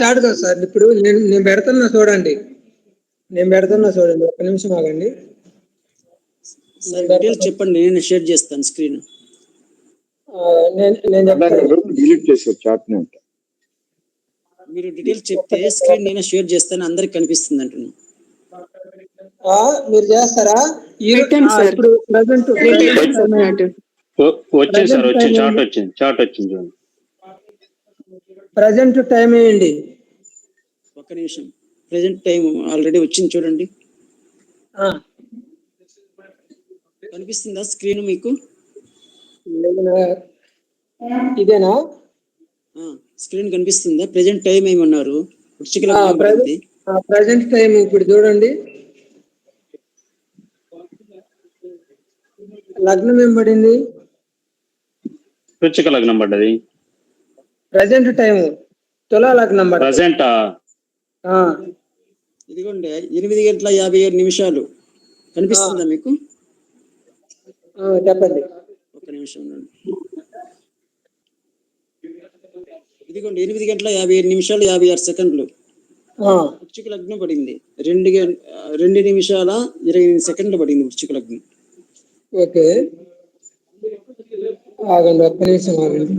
చాటు కదా సార్. ఇప్పుడు నేను పెడుతున్నా చూడండి. ఒక్క నిమిషం ఆగండి. డీటెయిల్స్ చెప్పండి, నేను షేర్ చేస్తాను స్క్రీన్. డిలీట్ చేశారు చాట్ ని. మీరు డీటెయిల్స్ చెప్తే స్క్రీన్ నేను షేర్ చేస్తాను, అందరికి కనిపిస్తుంది అంటున్నా. మీరు చేస్తారా? ఇప్పుడు ప్రెజెంట్ వచ్చింది సార్, వచ్చింది చాట్ వచ్చింది చూడండి. ప్రెజెంట్ టైం వేయండి. ఒక్క నిమిషం, ప్రెజెంట్ టైం ఆల్రెడీ వచ్చింది చూడండి. కనిపిస్తుందా స్క్రీన్ మీకు? ఇదేనా స్క్రీన్ కనిపిస్తుందా? ప్రెజెంట్ టైం ఏమన్నారు? ప్రెజెంట్ టైం ఇప్పుడు చూడండి. లగ్నం ఏం పడింది? వృశ్చిక లగ్నం పడ్డది. ప్రెజెంట్ టైం తులా లగ్నం పడ్డది. ప్రెజెంటా? ఇదిగోండి 8:57 కనిపిస్తుందా మీకు? చెప్పండి. ఒక్క నిమిషం ఉండండి. ఇదిగోండి 8:57 వృశ్చిక లగ్నం పడింది. 2:20 పడింది వృశ్చిక లగ్నం. ఓకే, ఆగండి, ఒక్క నిమిషం ఆగండి.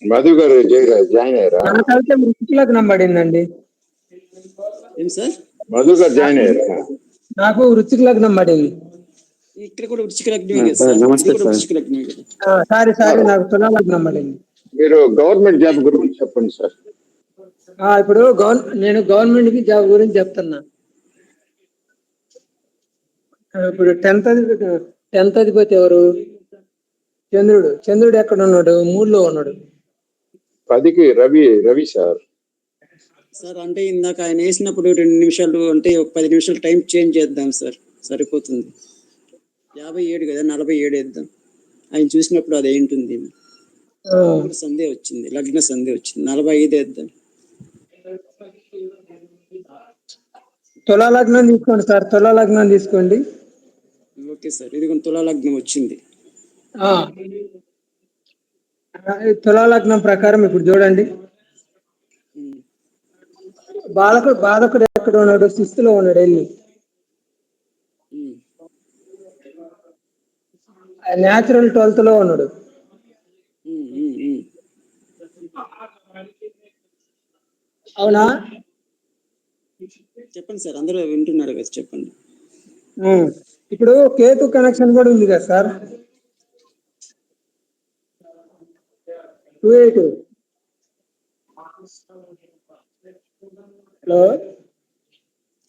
మధు గారు జాయిన్ అయ్యారా? నాకైతే వృశ్చిక లగ్నం పడిందండి. ఏం సార్? మధు గారు జాయిన్ అయ్యారా? నాకు వృశ్చిక లగ్నం పడింది. ఇక్కడ కూడా వృశ్చిక లగ్నమే కదా? సారీ, నాకు తులా లగ్నం పడింది. మీరు గవర్నమెంట్ జాబ్ గురించి చెప్పండి సార్. ఇప్పుడు నేను గవర్నమెంట్ కి జాబ్ గురించి చెప్తున్నా. ఇప్పుడు 10th అధిపతి ఎవరు? చంద్రుడు ఎక్కడ ఉన్నాడు? 3లో ఉన్నాడు. 10కి రవి సార్. అంటే ఇందాక ఆయన వేసినప్పుడు 2 నిమిషాలు అంటే 10 నిమిషాలు టైం చేంజ్ చేద్దాం సార్, సరిపోతుంది. 57 కదా, 47 వేద్దాం. ఆయన చూసినప్పుడు అది ఏంటుంది? సందే వచ్చింది, లగ్న సందే వచ్చింది. 45 వేద్దాం. తులా లగ్నం తీసుకోండి సార్, తులా లగ్నం తీసుకోండి. ఓకే సార్, ఇది తులా లగ్నం వచ్చింది. తులా లగ్నం ప్రకారం ఇప్పుడు చూడండి. బాలకుడు ఎక్కడ ఉన్నాడు? 6th లో ఉన్నాడు. వెళ్ళి న్యాచురల్ 12th లో ఉన్నాడు. అవునా? చెప్పండి సార్, అందరూ వింటున్నారు కదా, చెప్పండి. ఇప్పుడు కేతు కనెక్షన్ కూడా ఉంది కదా సార్. 28. హలో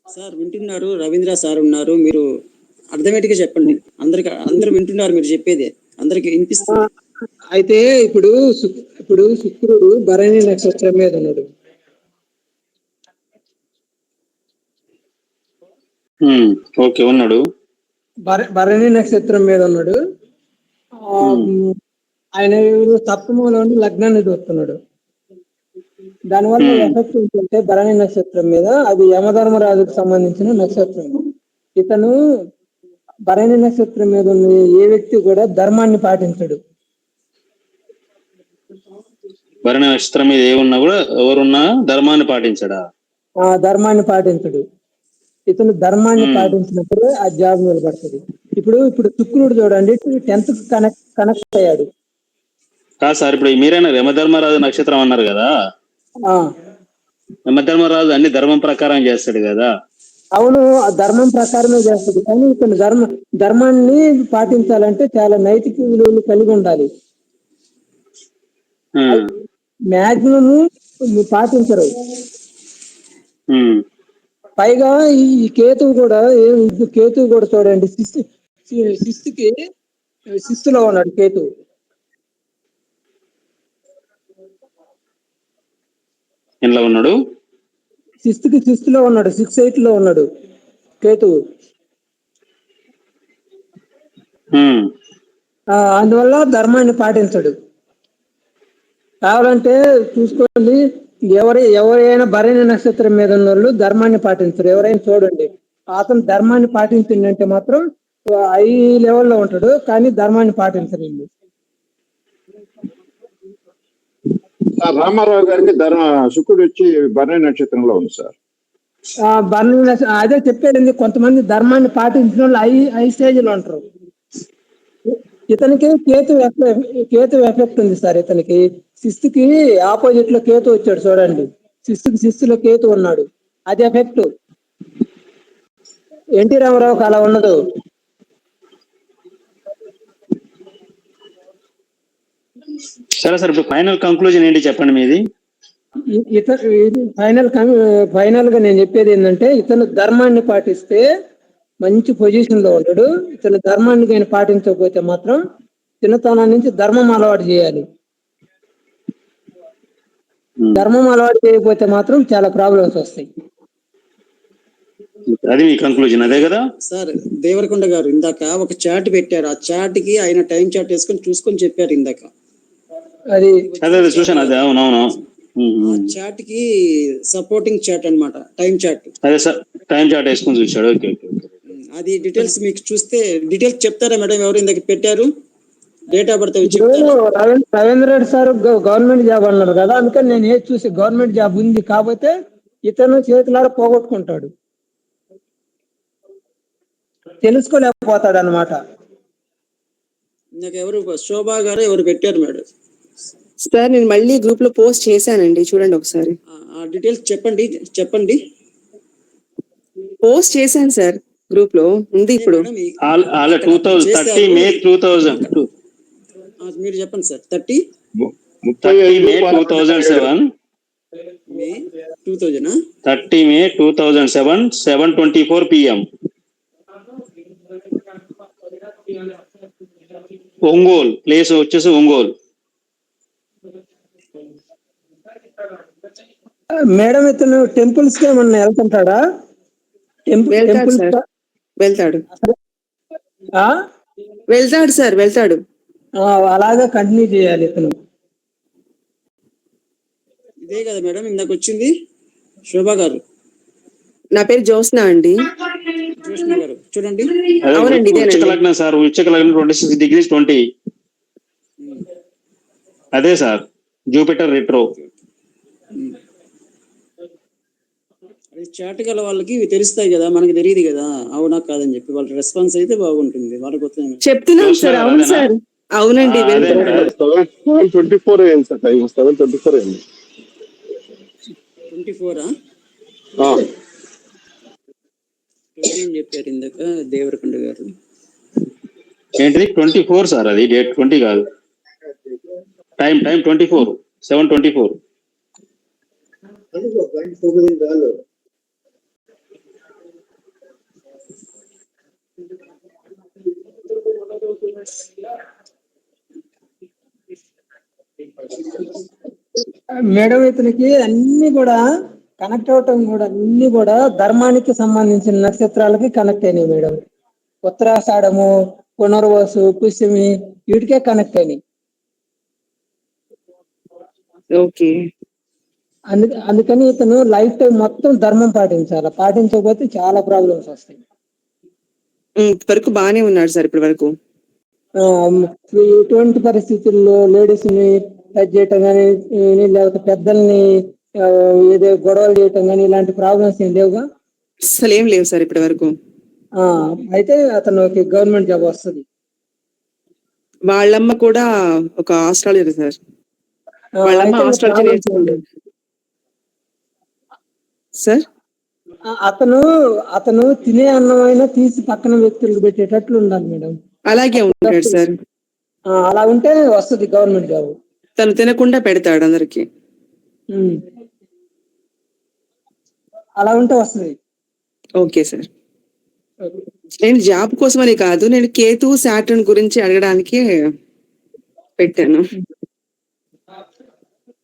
సార్, వింటున్నారు? రవీంద్ర సార్ ఉన్నారు, మీరు అర్థమేటిగా చెప్పండి. అందరూ వింటున్నారు మీరు చెప్పేది, అందరికి వినిపిస్తుంది. అయితే ఇప్పుడు శుక్రుడు భరణి నక్షత్రం మీద ఉన్నాడు. ఓకే, ఉన్నాడు. భరణి నక్షత్రం మీద ఉన్నాడు. ఆయన సప్తమంలో లగ్నాన్ని చూస్తున్నాడు. దానివల్ల ఎఫెక్ట్ ఏంటంటే భరణి నక్షత్రం మీద అది యమధర్మరాజుకు సంబంధించిన నక్షత్రం. ఇతను భరణి నక్షత్రం మీద ఉన్న ఏ వ్యక్తి కూడా ధర్మాన్ని పాటించడు. భరణి నక్షత్రం మీద ఏమున్నా కూడా ఎవరున్నా ధర్మాన్ని పాటించడా? ధర్మాన్ని పాటించడు. ఇతను ధర్మాన్ని పాటించినప్పుడు ఆ జాబ్ నిలబడుతుంది. ఇప్పుడు శుక్రుడు చూడండి 10th కనెక్ట్ అయ్యాడు. కాదు సార్, ఇప్పుడు మీరైనా యమధర్మరాజు నక్షత్రం అన్నారు కదా. యమధర్మరాజు అన్ని ధర్మం ప్రకారం చేస్తాడు కదా. అవును, ఆ ధర్మం ప్రకారమే చేస్తాడు. కానీ ఇతను ధర్మాన్ని పాటించాలంటే చాలా నైతిక విలువలు కలిగి ఉండాలి. మ్యాక్సిమం పాటించరు. పైగా ఈ కేతువు కూడా చూడండి 6th లో ఉన్నాడు కేతువు. ఇంట్లో ఉన్నాడు. సిక్స్త్ లో ఉన్నాడు, 6-8 లో ఉన్నాడు కేతువు. అందువల్ల ధర్మాన్ని పాటించడు. కావాలంటే చూసుకోండి, ఎవరైనా భరణి నక్షత్రం మీద ఉన్న వాళ్ళు ధర్మాన్ని పాటించరు. ఎవరైనా చూడండి, అతను ధర్మాన్ని పాటించిందంటే మాత్రం హై లెవెల్లో ఉంటాడు, కానీ ధర్మాన్ని పాటించరండి. రామారావు గారికి శుక్రుడు వచ్చి భరణి నక్షత్రంలో ఉంది సార్. అదే చెప్పేది, కొంతమంది ధర్మాన్ని పాటించిన వాళ్ళు హై స్టేజ్ లో ఉంటారు. ఇతనికి కేతు ఎఫెక్ట్ ఉంది సార్. ఇతనికి 6th కి ఆపోజిట్ లో కేతు వచ్చాడు చూడండి. 6th లో కేతు ఉన్నాడు, అది ఎఫెక్ట్. ఎన్టీ రామారావుకి అలా ఉండదు. సరే సార్, ఇప్పుడు ఫైనల్ కంక్లూజన్ ఏంటి చెప్పండి మీది? ఫైనల్ గా నేను చెప్పేది ఏంటంటే, ఇతను ధర్మాన్ని పాటిస్తే మంచి పొజిషన్ లో ఉంటాడు. ఇతను ధర్మాన్ని కానీ పాటించకపోతే మాత్రం చిన్నతనం నుంచి ధర్మం అలవాటు చేయాలి. ధర్మం అలవాటు చేయకపోతే మాత్రం చాలా ప్రాబ్లమ్స్ వస్తాయి. అది మీ కంక్లూజన్ అదే కదా సార్? దేవరకొండ గారు ఇందాక ఒక చాట్ పెట్టారు, ఆ చాట్ కి ఆయన టైం చాట్ వేసుకొని చూసుకొని చెప్పారు ఇందాక. అది అదే చూసాను, అదే అవునవును. ఆ చాట్ కి సపోర్టింగ్ చాట్ అన్నమాట, టైం చాట్. అదే సార్, టైం చాట్ వేసుకొని చూసాడు. ఓకే. అది డీటెయిల్స్ మీకు చూస్తే డీటెయిల్స్ చెప్తారా మేడం? ఎవరు ఇందాక పెట్టారు date of birth Ravindra Reddy sir government job అన్నారు కదా, అందుకని నేను ఏది చూసి గవర్నమెంట్ జాబ్ ఉంది కాబట్టి ఇతను చేతులారా పోగొట్టుకుంటాడు, తెలుసుకోలేకపోతాడు అన్నమాట. ఇందాక ఎవరు శోభా గారు ఎవరు పెట్టారు మేడం? సార్ నేను మళ్ళీ గ్రూప్ లో పోస్ట్ చేశానండి, చూడండి ఒకసారి. ఆ డీటెయిల్స్ చెప్పండి. పోస్ట్ చేశాను సార్, గ్రూప్ లో ఉంది ఇప్పుడు. 30 మే 2000. మీరు చెప్పండి సార్. 30 మే 2007. మే 2000 30 మే 2007 7:24 PM. ఒంగోలు ప్లేస్ వచ్చేసి ఒంగోలు. మేడం ఇతను టెంపుల్స్ కి ఏమన్నా వెళ్తుంటాడా? వెళ్తాడు సార్, వెళ్తాడు. అలాగే కంటిన్యూ చేయాలి ఇతను. ఇదే కదా మేడం ఇందాక వచ్చింది శోభా గారు? నా పేరు జ్యోత్స్న అండి. జ్యోత్స్న గారు చూడండి. అవునండి, వృశ్చిక లగ్నం సార్, వృశ్చిక లగ్నం 26 degrees 20. అదే సార్, జూపిటర్ రెట్రో. చాట్ గల వాళ్ళకి ఇవి తెలుస్తాయి కదా, మనకి తెలియదు కదా అవునా కాదని చెప్పి. వాళ్ళ రెస్పాన్స్ అయితే బాగుంటుంది, వాళ్ళకి చెప్తున్నాం సార్. అవును సార్, అవునండి. 7:24 అయింది సార్, టైం 7:24 అయింది. 24 ఏం చెప్పారు ఇందాక దేవరకొండ గారు? ఏంటిది 24 సార్? అది డేట్ 20 కాదు, టైం 24, 7:24. మేడం ఇతనికి అన్ని కూడా కనెక్ట్ అవటం కూడా అన్ని కూడా ధర్మానికి సంబంధించిన నక్షత్రాలకి కనెక్ట్ అయినాయి మేడం. ఉత్తరాషాఢము, పునర్వసు, పుష్యమి వీటికే కనెక్ట్ అయినాయి. ఓకే. అందుకని ఇతను లైఫ్ టైం మొత్తం ధర్మం పాటించాలి, పాటించకపోతే చాలా ప్రాబ్లమ్స్ వస్తాయి. వరకు బాగానే ఉన్నాడు సార్ ఇప్పటి వరకు. ఇటువంటి పరిస్థితుల్లో లేడీస్ ని టచ్ చేయటం కానీ, లేకపోతే పెద్దల్ని ఏదో గొడవలు చేయటం కానీ ఇలాంటి ప్రాబ్లమ్స్ ఏం లేవుగా? అసలు ఏం లేవు సార్ ఇప్పటి వరకు. అయితే అతనికి గవర్నమెంట్ జాబ్ వస్తుంది. వాళ్ళమ్మ కూడా ఒక ఆస్ట్రాలజర్ సార్. వాళ్ళమ్మ ఆస్ట్రాలజీ నేర్చుకుంది సార్. అతను తినే అన్నమైనా తీసి పక్కన వ్యక్తులకు పెట్టేటట్లు ఉండాలి మేడం. అలాగే ఉంటాడు సార్. అలా ఉంటే వస్తుంది గవర్నమెంట్ జాబ్. తను తినకుండా పెడతాడు అందరికి. అలా ఉంటే వస్తుంది. Okay sir. నేను జాబ్ కోసమని కాదు, నేను కేతు సాటర్న్ గురించి అడగడానికి పెట్టాను.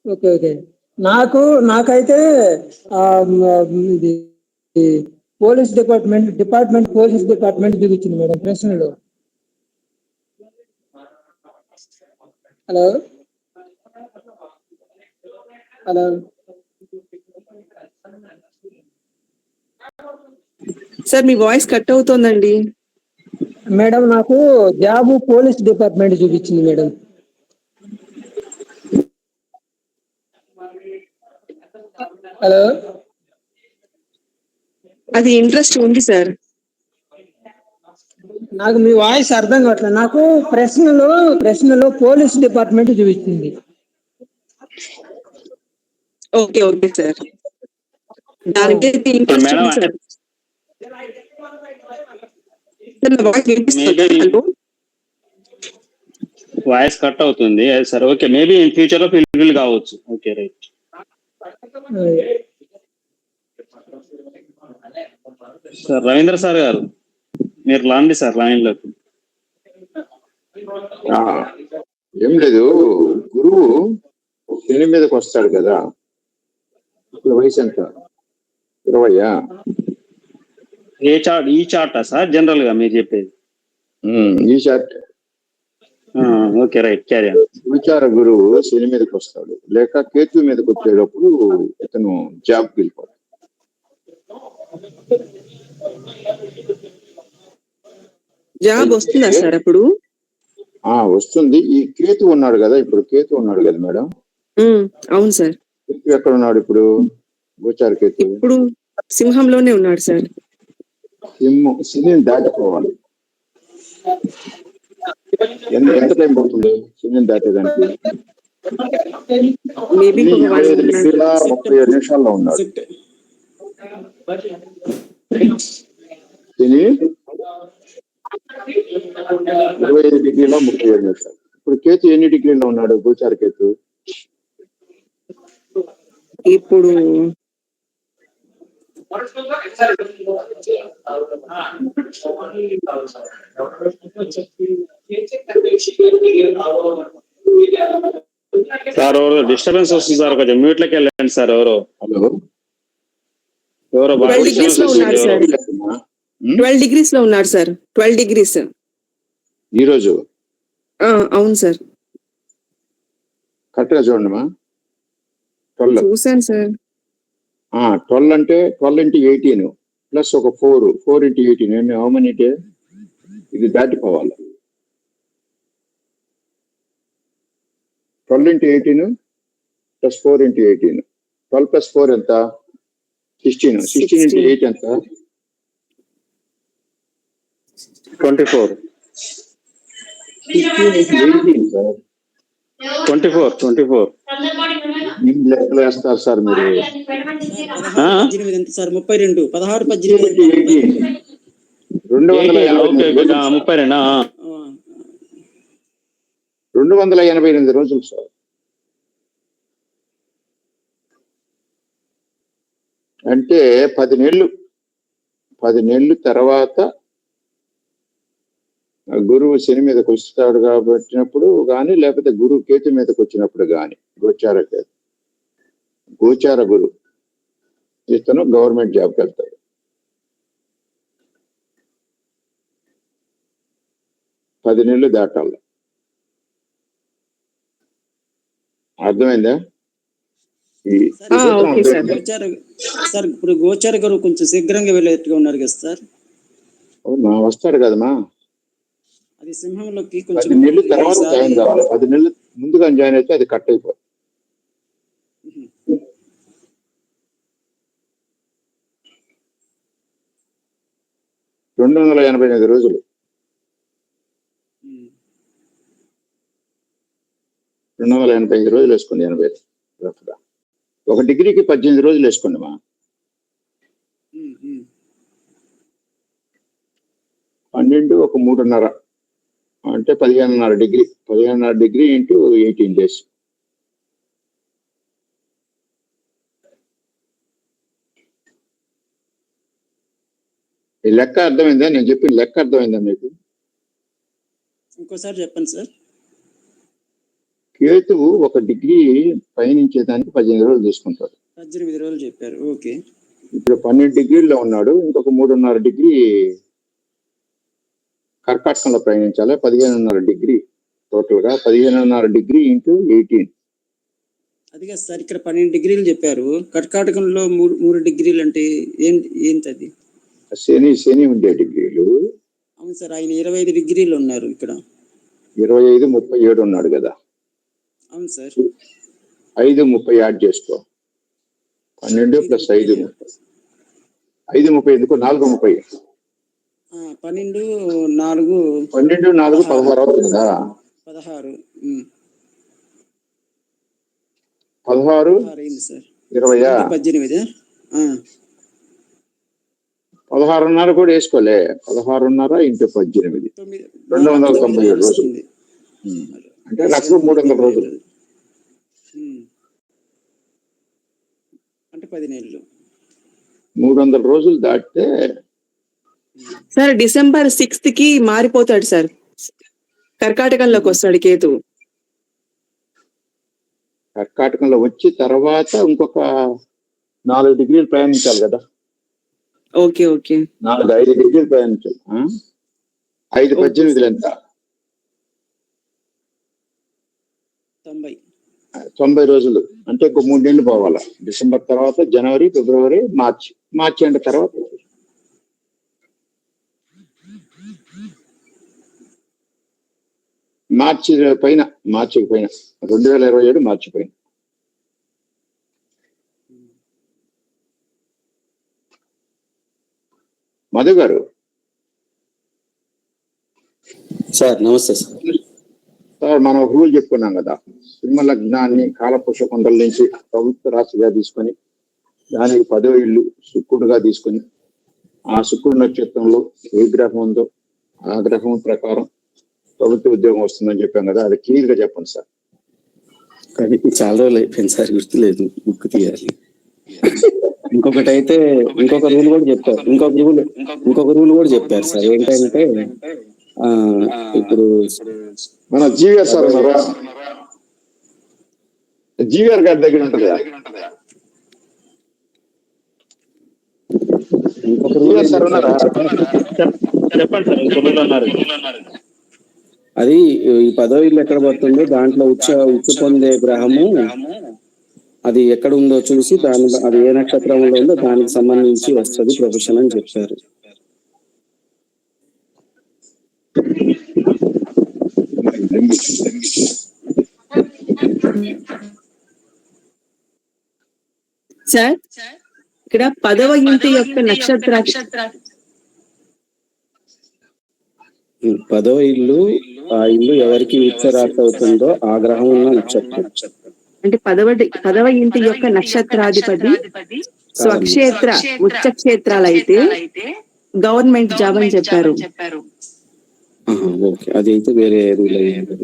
ఓకే. నాకైతే ఇది పోలీస్ డిపార్ట్మెంట్ చూపించింది మేడం ప్రశ్నలు. హలో హలో సార్ మీ వాయిస్ కట్ అవుతోందండి. మేడం నాకు జాబ్ పోలీస్ డిపార్ట్మెంట్ చూపించింది మేడం. హలో అది ఇంట్రెస్ట్ ఉంది సార్. నాకు మీ వాయిస్ అర్థం కావట్లేదు. నాకు ప్రశ్నలో పోలీస్ డిపార్ట్మెంట్ చూపించింది. ఓకే ఓకే సార్, దానికి ఇంట్రెస్ట్ మేడం ఉంది సార్. నా వాయిస్ వినిపిస్తుందా? మేబీ హలో, వాయిస్ కట్ అవుతుంది. సరే ఓకే, మేబీ ఇన్ ఫ్యూచర్ లో ఫిల్ కావచ్చు. Okay right. Sir Ravindra sir గారు మీరు లాండి సార్ లైన్ లోకి. ఏం లేదు, గురువు శని మీదకి వస్తాడు కదా. ఇప్పుడు వయసు ఎంత? 20. ఈ చార్టా సార్ జనరల్ గా మీరు చెప్పేది? ఈ chart. Okay right, carry on. విచార గురువు శని మీదకి వస్తాడు, లేక కేతు మీదకి వచ్చేటప్పుడు ఇతను జాబ్కి వెళ్ళిపోతాడు. జాబ్ వస్తుందా సార్ అప్పుడు? వస్తుంది. ఈ కేతు ఉన్నాడు కదా, ఇప్పుడు కేతు ఉన్నాడు కదా మేడం. అవును సార్. కేతు ఎక్కడ ఉన్నాడు ఇప్పుడు? గోచార కేతు ఇప్పుడు సింహంలోనే ఉన్నాడు సార్. శని దాటిపోవాలి. ఎంత టైం పడుతుంది శని దాటేదానికి? మేబీ 37 నిమిషాల్లో ఉన్నాడు శని. 25 డిగ్రీలో 37 నిమిషాలు. ఇప్పుడు కేతు ఎన్ని డిగ్రీలో ఉన్నాడు? గోచార కేతు ఇప్పుడు సార్ ఎవరో డిస్టర్బెన్స్ వస్తుంది సార్, కొంచెం మ్యూట్ లోకి వెళ్ళండి సార్. ఎవరో బాగా 12 degrees లో ఉన్నాడు సార్. 12 degrees లో ఉన్నాడు సార్. 12 degrees ఈ రోజు. అవును సార్. కరెక్ట్ గా చూడండి మా. 12 చూసాను సార్. 12 అంటే 12 into 18 ప్లస్ ఒక 4 into 18 హౌ మెనీ డే? ఇది దాటిపోవాలి. 12 into 18 ప్లస్ 4 into 18. 12 plus 4 ఎంత? 16. 16 into 8 ఎంత? 24. 16 into 18 సార్. 24. లెక్కలు వేస్తారు సార్ మీరు. 18 ఎంత సార్? 32. 16 18 288 రోజులు సార్. అంటే 10 నెలలు తర్వాత గురువు శని మీదకి వస్తాడు కాబట్టినప్పుడు కానీ, లేకపోతే గురువు కేతు మీదకి వచ్చినప్పుడు కానీ, గోచార గురు ఇతను గవర్నమెంట్ జాబ్కి వెళ్తాడు. పది నెలలు దాటాలి. అర్థమైందా? సార్ ఇప్పుడు గోచార గురువు కొంచెం శీఘ్రంగా వెళ్ళేట్టుగా ఉన్నారు కదా సార్. అవునా, వస్తాడు కదమ్మా. అది సింహంలోకి 10 నెలలు తర్వాత జాయిన్ కావాలి. 10 నెలలు ముందుగా జాయిన్ అయితే అది కట్ అయిపోతుంది. Hmm. 288 రోజులు. 285 రోజులు వేసుకోండి. 80 రఫ్గా. 1 డిగ్రీకి 18 రోజులు వేసుకోండి మా. 12 ఒక 3.5 అంటే 15.5 డిగ్రీ. 15.5 degree into 18 days. ఈ లెక్క అర్థమైందా? నేను చెప్పిన లెక్క అర్థమైందా మీకు? ఇంకోసారి చెప్పండి సార్. కేతువు 1 డిగ్రీ పయనించేదానికి 18 రోజులు తీసుకుంటాడు. 18 రోజులు చెప్పారు. ఓకే. ఇప్పుడు 12 డిగ్రీల్లో ఉన్నాడు, ఇంకొక 3.5 డిగ్రీ కర్కాటకంలో ప్రయాణించాలి. 15.5 డిగ్రీ టోటల్ గా. 15.5 డిగ్రీ ఇంటూ 18. అదిగా సార్, ఇక్కడ 12 డిగ్రీలు చెప్పారు, కర్కాటకంలో 3 డిగ్రీలు అంటే ఏంటది? శని ఉండే డిగ్రీలు. అవును సార్, ఆయన 25 డిగ్రీలు ఉన్నారు ఇక్కడ. 25, 37 ఉన్నాడు కదా. అవును సార్. 5, 30 యాడ్ చేసుకో. 12 + 5, 30. 5, 30 ఎందుకు? 4, 30. 12, 4 12, 4 16 అవుతుంది కదా. 16. 16 అయింది సార్. 20. 18. 16.5 కూడా వేసుకోలే. 16.5 ఇంటూ 18, 297 రోజులు. అంటే 1,300 రోజులు. అంటే 10 నెలలు. 300 రోజులు దాటితే సార్ December 6th కి మారిపోతాడు సార్, కర్కాటకంలోకి వస్తాడు కేతువు. కర్కాటకంలో వచ్చి తర్వాత ఇంకొక 4 డిగ్రీలు ప్రయాణించాలి కదా. Okay okay. 5 డిగ్రీలు ప్రయాణించాలి. 5, 18 ఎంత? 90 రోజులు. అంటే ఇంకో 3 నెలలు పోవాలా. డిసెంబర్ తర్వాత జనవరి, ఫిబ్రవరి, మార్చి అంటే తర్వాత మార్చి పైన 2027 మార్చి పైన. మధు గారు సార్ నమస్తే సార్. మనం ఒక రూల్ చెప్పుకున్నాం కదా, సింహ లగ్నాన్ని కాలపురుష కుండల నుంచి ప్రభుత్వ రాశిగా తీసుకొని దానికి 10వ ఇల్లు శుక్రుడుగా తీసుకొని ఆ శుక్రుడు నక్షత్రంలో ఏ గ్రహం ఉందో ఆ గ్రహం ప్రకారం ప్రభుత్వ ఉద్యోగం వస్తుందని చెప్పాం కదా. అది క్లియర్ గా చెప్పండి సార్. కానీ చాలా రోజులు అయిపోయింది సార్, గుర్తులేదు, బుక్ తీయాలి. ఇంకొక రూల్ కూడా చెప్పారు. ఇంకొక రూల్ కూడా చెప్పారు సార్. ఏంటంటే ఇప్పుడు మన జీవీఆర్ సార్ ఉన్నారా? జీవీఆర్ గారి దగ్గర ఉంటుంది. ఇంకొక రూల్ చెప్పండి సార్. ఇంకొక రూల్ అన్నారు. అది ఈ 10వ ఇల్లు ఎక్కడ పడుతుందో దాంట్లో ఉచ్చ పొందే గ్రహము అది ఎక్కడ ఉందో చూసి అది ఏ నక్షత్రంలో ఉందో దానికి సంబంధించి వస్తుంది ప్రొఫెషన్ అని చెప్పారు. సార్ ఇక్కడ 10వ ఇంటి యొక్క నక్షత్ర 10వ ఇల్లు, ఆ ఇల్లు ఎవరికి ఉత్తరార్థ అవుతుందో ఆ గ్రహం ఉన్న నక్షత్రం. అంటే 10వ ఇంటి యొక్క నక్షత్రాధిపతి స్వక్షేత్ర ఉచ్చ క్షేత్రాలు అయితే గవర్నమెంట్ జాబ్ అని చెప్పారు. ఓకే, అది అయితే వేరే రూల్ అయ్యింది.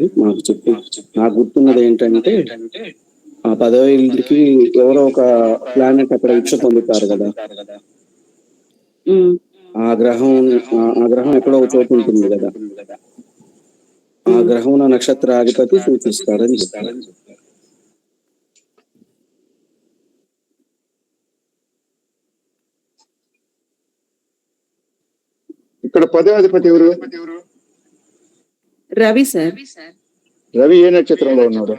నాకు గుర్తున్నది ఏంటంటే ఆ 10వ ఇంటికి ఎవరో ఒక ప్లానెట్ అక్కడ ఉచ్చ పొందుతారు కదా. ఆ గ్రహం ఎక్కడో ఒక చోటు ఉంటుంది కదా. ఆ గ్రహం నక్షత్రాధిపతి సూచిస్తాడని చెప్పారు. ఇక్కడ 10వ అధిపతి ఎవరు? రవి సార్. రవి ఏ నక్షత్రంలో ఉన్నాడు?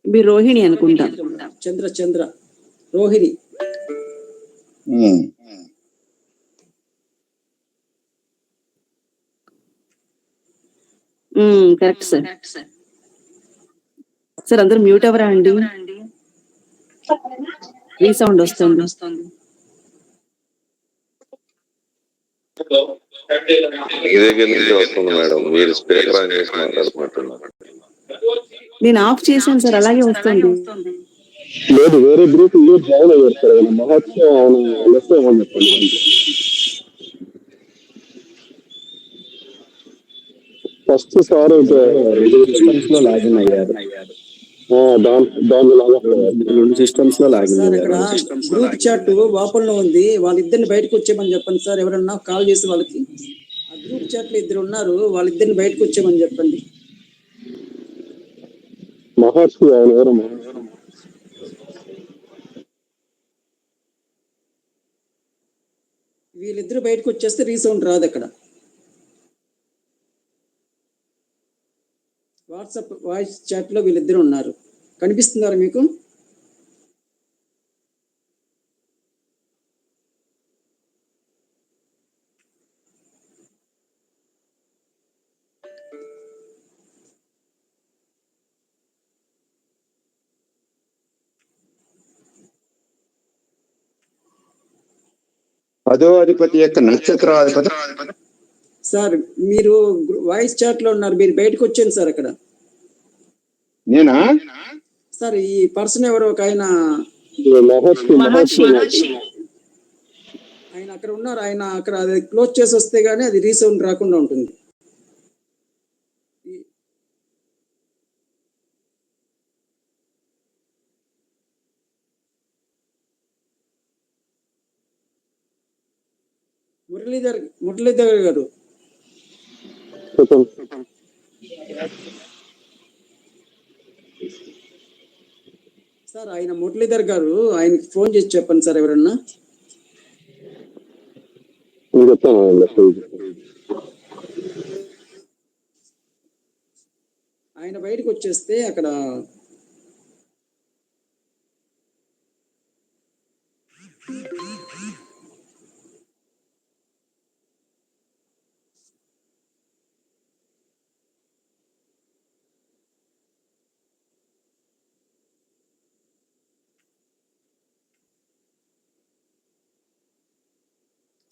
మీరు రోహిణి అనుకుంటా. Chandra Rohini. Correct sir. Sir అందరూ మ్యూట్ అవరా అండి? రీసౌండ్ వస్తుంది. నేను ఆఫ్ చేశాను సార్, అలాగే వస్తుంది. లేదు, వేరే గ్రూప్ జాయిన్ అయ్యారు సార్. మహోత్సవం చెప్పండి. ఫస్ట్ సార్ సిస్టమ్స్ లో లాగిన్ అయ్యారు. రెండు సిస్టమ్స్ లో లాగిన్ అయ్యారు. గ్రూప్ చాట్ ఓపెన్ లో ఉంది, వాళ్ళిద్దరిని బయటకు వచ్చేయమని చెప్పండి సార్. ఎవరన్నా కాల్ చేసి వాళ్ళకి ఆ గ్రూప్ చాట్లో ఇద్దరు ఉన్నారు, వాళ్ళిద్దరిని బయటకు వచ్చామని చెప్పండి. మహర్షి ఆయన ఎవరు? వీళ్ళిద్దరు బయటకు వచ్చేస్తే రీసౌండ్ రాదు అక్కడ. వాట్సాప్ వాయిస్ చాట్లో వీళ్ళిద్దరు ఉన్నారు, కనిపిస్తున్నారా మీకు? పదో అధిపతి యొక్క నక్షత్రాధిపతి. సార్ మీరు వాయిస్ చాట్ లో ఉన్నారు, మీరు బయటకు వచ్చాను సార్ అక్కడ. నేనా? సార్ ఈ పర్సన్ ఎవరో ఒక ఆయన, మహర్షి. ఆయన అక్కడ ఉన్నారు, ఆయన అక్కడ అది క్లోజ్ చేసి వస్తే గానీ అది రీసౌండ్ రాకుండా ఉంటుంది. మురళీధర్ గారు, సార్ ఆయన మురళీధర్ గారు, ఆయనకి ఫోన్ చేసి చెప్పండి సార్ ఎవరన్నా. ఆయన బయటకు వచ్చేస్తే అక్కడ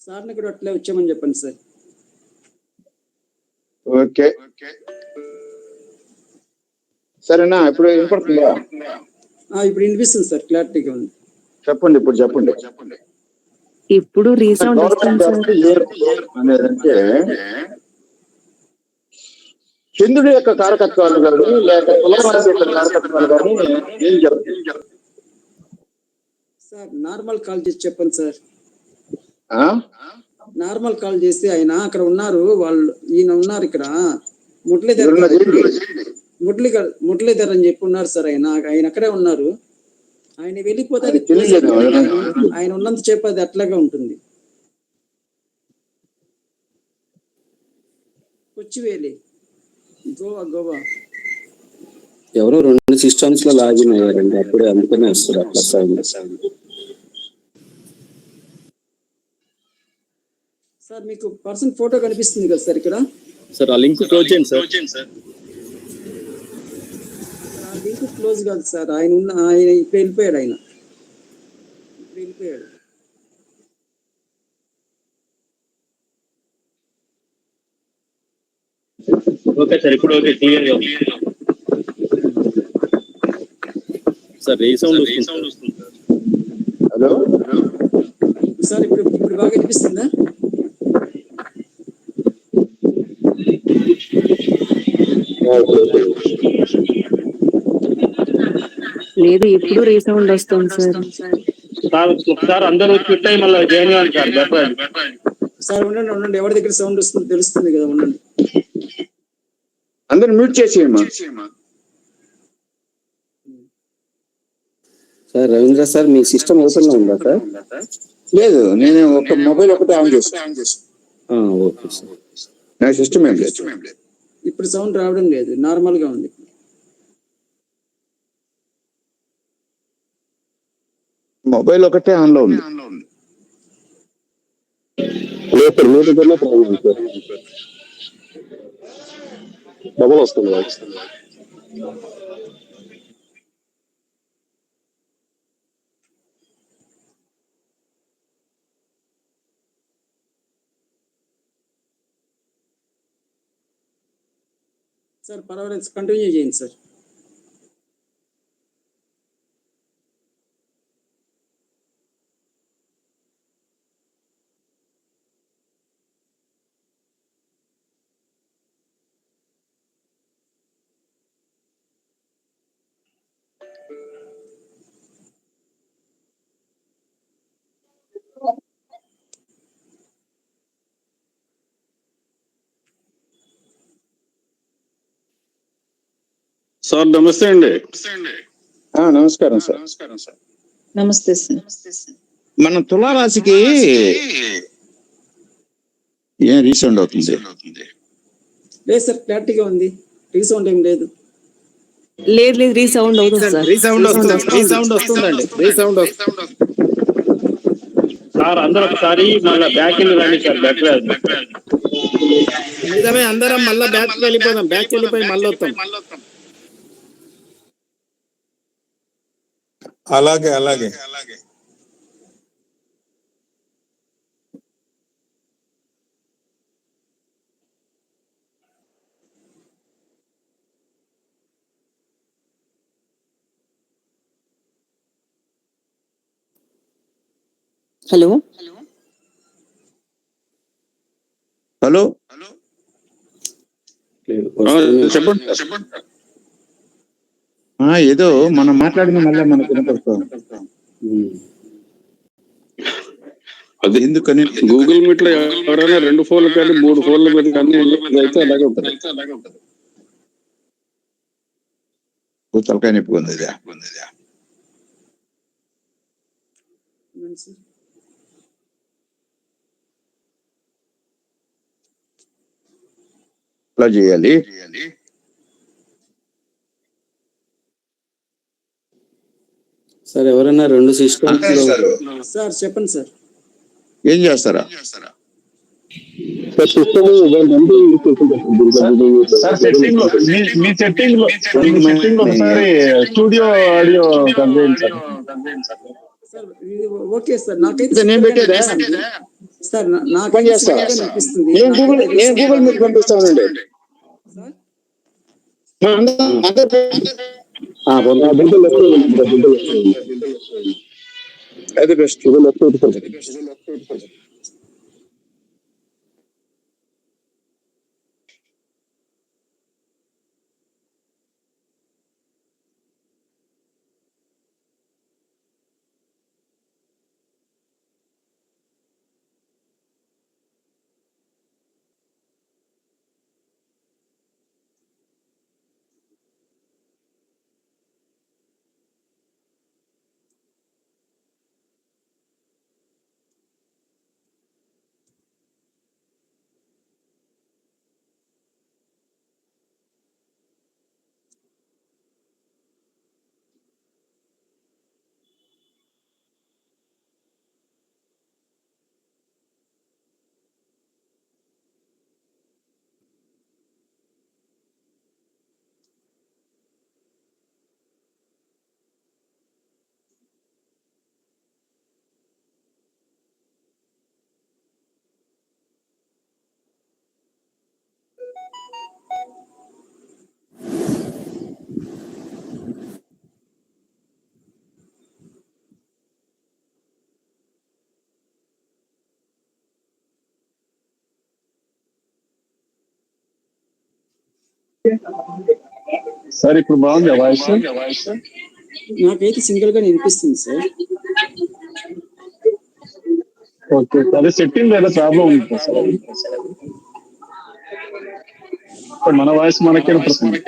సార్ని కూడా అట్లే వచ్చామని చెప్పండి సార్. ఓకే, సరేనా? ఇప్పుడు వినపడుతుందా? ఇప్పుడు వినిపిస్తుంది సార్, క్లారిటీగా ఉంది. చెప్పండి, ఇప్పుడు చెప్పండి. ఇప్పుడు రీసౌండ్ వస్తుంది సార్. అనేదంటే చంద్రుడి యొక్క కారకత్వాలు కానీ లేక తులరాశి యొక్క కారకత్వాలు కానీ ఏం చెప్తుంది? సార్ నార్మల్ కాల్ చేసి చెప్పండి సార్. ఆ? నార్మల్ కాల్ చేసి ఆయన అక్కడ ఉన్నారు, వాళ్ళు ఈయన ఉన్నారు ఇక్కడ, మురళీధర్ అని చెప్పి ఉన్నారు సార్. ఆయన అక్కడే ఉన్నారు. ఆయన వెళ్ళిపోతే అది తెలియదు. ఆయన ఉన్నంత చెప్పి అది అట్లాగే ఉంటుంది. కొచ్చివేలి, గోవా ఎవరో 2 సిస్టమ్స్ లో లాగిన్ అయ్యారండి, అప్పుడే అందుకనే వస్తుంది అట్లా సౌండ్. సార్ మీకు పర్సన్ ఫోటో కనిపిస్తుంది కదా సార్ ఇక్కడ? సార్ ఆ లింక్ క్లోజ్ చేయండి సార్. ఆ లింక్ క్లోజ్ కాదు సార్, ఆయన ఇప్పుడు వెళ్ళిపోయాడు. ఓకే సార్, ఇప్పుడు ఓకే, క్లియర్ గా ఉంది. సార్ రీసౌండ్ వస్తుంది. హలో సార్ ఇప్పుడు బాగా వినిపిస్తుందా? లేదు, ఇప్పుడు రీసౌండ్ వస్తుంది సార్. ఒకసారి అందరూ క్విట్ అయ్యి మళ్ళీ జాయిన్ కావాలి సార్, బెటర్. సార్ ఉండండి, ఎవరి దగ్గర సౌండ్ వస్తుందో తెలుస్తుంది కదా, ఉండండి. అందరు మ్యూట్ చేసేయమ్మా. సార్ రవీంద్ర సార్, మీ సిస్టమ్ ఓపెన్ లో ఉందా సార్? లేదు, నేను ఒక మొబైల్ ఒకటి ఆన్ చేస్తాను. Okay sir. నా సిస్టమ్ ఏం లేదు. ఇప్పుడు సౌండ్ రావడం లేదు, నార్మల్ గా ఉంది. మొబైల్ ఒకటే ఆన్ లో ఉంది. డబుల్ వస్తుంది. సార్ పర్వాలేదు, కంటిన్యూ చేయండి సార్. సార్ నమస్తే అండి. నమస్కారం సార్. నమస్తే సార్. మన తులారాశికి ఏం రీసౌండ్ అవుతుంది? లేదు సార్, క్లారిటీగా ఉంది, రీసౌండ్ ఏం లేదు. లేదు రీసౌండ్ అవుతుంది సార్. రీసౌండ్ వస్తుందండి. రీసౌండ్ వస్తుంది సార్. అందరూ ఒకసారి మళ్ళీ బ్యాక్ వెళ్ళి రండి సార్. బెటర్ నిజమే, అందరం మళ్ళీ బ్యాక్ వెళ్ళిపోదాం. బ్యాక్ వెళ్ళిపోయి మళ్ళీ వస్తాం. అలాగే హలో చెప్పండి. ఏదో మనం మాట్లాడిన మళ్ళీ మనకు వినపడుతుంది. అది ఎందుకని గూగుల్ మీట్ లో ఎవరైనా 2 ఫోన్లు కానీ 3 ఫోన్లు పెట్టి అన్ని అయితే అలాగే ఉంటుంది. తలకాయ నిప్పుకుంది ఇది. అలా చేయాలి. సార్ ఎవరైనా 2 సిస్టమ్స్ సార్ చెప్పండి సార్. ఏం చేస్తారా? మీ సెట్టింగ్ లో ఒకసారి స్టూడియో ఆడియో సార్ ఇది ఓకే సార్, నాకైతే నేను పెట్టేదా సార్ నాకు పని చేస్తా. అనిపిస్తుంది. నేను గూగుల్ మీట్ పంపిస్తానండి. అది బెస్ట్. సార్ ఇప్పుడు బాగుంది వాయిస్? నాకైతే సింగిల్ గా వినిపిస్తుంది సార్. ఓకే, అదే సెట్టింగ్ ఏదో ప్రాబ్లం ఉంది సార్. మన వాయిస్ మనకే వినిపిస్తుంది.